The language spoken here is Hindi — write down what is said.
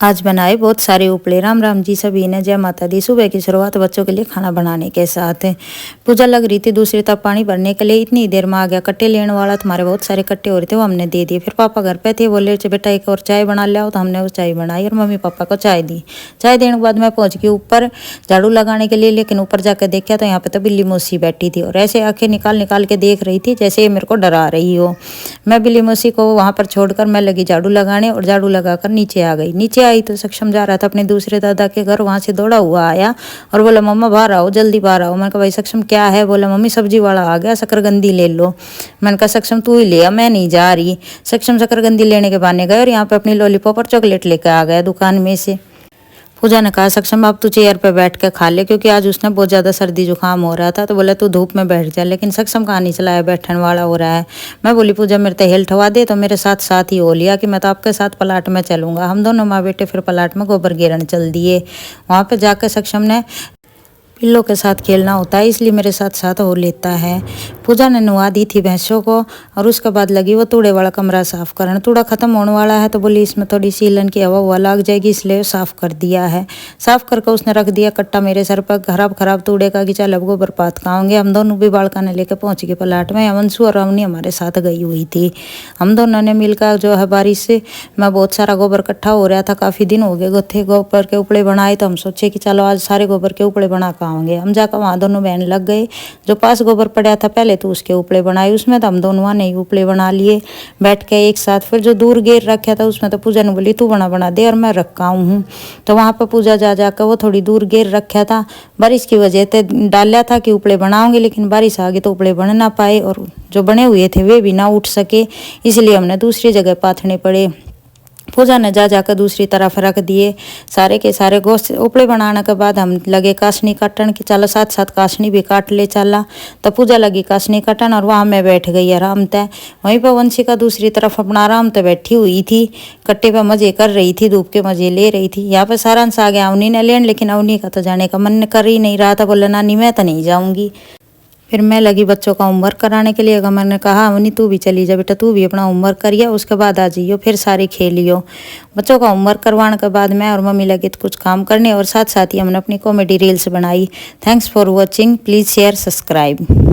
आज बनाए बहुत सारे उपले। राम राम जी सभी ने, जय माता दी। सुबह की शुरुआत बच्चों के लिए खाना बनाने के साथ है। पूजा लग रही थी दूसरी तरफ पानी भरने के लिए, इतनी देर में आ गया कट्टे लेने वाला। तुम्हारे बहुत सारे कट्टे हो रहे थे, वो हमने दे दिए। फिर पापा घर पे थे, बोले बेटा एक और चाय बना ले आओ, तो हमने वो चाय बनाई और मम्मी पापा को चाय दी। चाय देने के बाद मैं पहुंच गई ऊपर झाड़ू लगाने के लिए, लेकिन ऊपर जाकर देखा तो यहाँ पे तो बिल्ली मौसी बैठी थी और ऐसे आंखें निकाल निकाल के देख रही थी जैसे ये मेरे को डरा रही हो। मैं बिल्ली मौसी को वहां पर छोड़कर मैं लगी झाड़ू लगाने और झाड़ू लगाकर नीचे आ गई। नीचे आई तो सक्षम जा रहा था अपने दूसरे दादा के घर, वहां से दौड़ा हुआ आया और बोला मम्मा बाहर आओ, जल्दी बाहर आओ। मैंने कहा भाई सक्षम क्या है? बोला मम्मी सब्जी वाला आ गया, शकरकंदी ले लो। मैंने कहा सक्षम तू ही ले, मैं नहीं जा रही। सक्षम शकरकंदी लेने के बहाने गए और यहाँ पे अपनी लॉलीपॉप और चॉकलेट लेकर आ गया दुकान में से। पूजा ने कहा सक्षम अब तू चेयर पे बैठ के खा ले, क्योंकि आज उसने बहुत ज़्यादा सर्दी जुकाम हो रहा था। तो बोला तू धूप में बैठ जा, लेकिन सक्षम कहाँ नहीं चलाया, बैठने वाला हो रहा है। मैं बोली पूजा मेरे तो हेल्थ हवा दे, तो मेरे साथ साथ ही हो लिया कि मैं तो आपके साथ प्लाट में चलूंगा। हम दोनों माँ बेटे फिर प्लाट में गोबर गिरन चल दिए। वहाँ पे जाकर सक्षम ने पिल्लों के साथ खेलना होता है, इसलिए मेरे साथ साथ हो लेता है। पूजा ने नुआ दी थी भैंसों को और उसके बाद लगी वो तूड़े वाला कमरा साफ करना। तूड़ा खत्म होने वाला है तो बोली इसमें थोड़ी सी ईलन की हवा लग जाएगी, इसलिए साफ कर दिया है। साफ करके उसने रख दिया कट्टा मेरे सर पर खराब खराब तूड़े का कि चल अब गोबर पात खाओगे। हम दोनों भी बालका ने लेकर पहुंच गए प्लाट में। अमनसू और अवनी हमारे साथ गई हुई थी। हम दोनों ने मिलकर जो है बारिश से मैं बहुत सारा गोबर इकट्ठा हो रहा था, काफ़ी दिन हो गए थे गोबर के उपड़े बनाए, तो हम सोचे कि चलो आज सारे गोबर के उपड़े बना होंगे। हम जाकर वहाँ दोनों बहन लग गए। जो पास गोबर पड़ा था पहले तो उसके उपले बनाए, उसमें तो हम दोनों ने उपले बना लिए बैठ के एक साथ। फिर जो दूर घेर रखा था उसमें तो पूजा ने बोली तू बना दे और मैं रखा हूँ। तो वहाँ पर पूजा जा जाकर वो थोड़ी दूर घेर रखा था। बारिश की वजह से डाला था कि उपले बनाओगे, लेकिन बारिश आ गई तो उपले बन ना पाए और जो बने हुए थे वे भी ना उठ सके, इसलिए हमने दूसरी जगह पाथने पड़े। पूजा ने जा जाकर दूसरी तरफ रख दिए सारे के सारे गोश्त। उपड़े बनाने के बाद हम लगे काशनी काटन की, चलो साथ साथ काशनी भी काट ले चला। तो पूजा लगी काशनी काटन और वहाँ मैं बैठ गई आराम तय। वहीं पर वंशिका दूसरी तरफ अपना आराम तय बैठी हुई थी, कट्टे पे मजे कर रही थी, धूप के मजे ले रही थी। यहाँ पर सारांश आ गया अवनी ने लेन, लेकिन अवनी का तो जाने का मन कर ही नहीं रहा था। बोला नानी मैं तो नहीं जाऊँगी। फिर मैं लगी बच्चों का होमवर्क कराने के लिए। अगर मैंने कहा अवनी तू भी चली जा बेटा, तू भी अपना होमवर्क करिए, उसके बाद आ जाइयो, फिर सारे खेलियो। बच्चों का होमवर्क करवाने के बाद मैं और मम्मी लगे तो कुछ काम करने और साथ साथ ही हमने अपनी कॉमेडी रील्स बनाई। Thanks for watching, please share subscribe.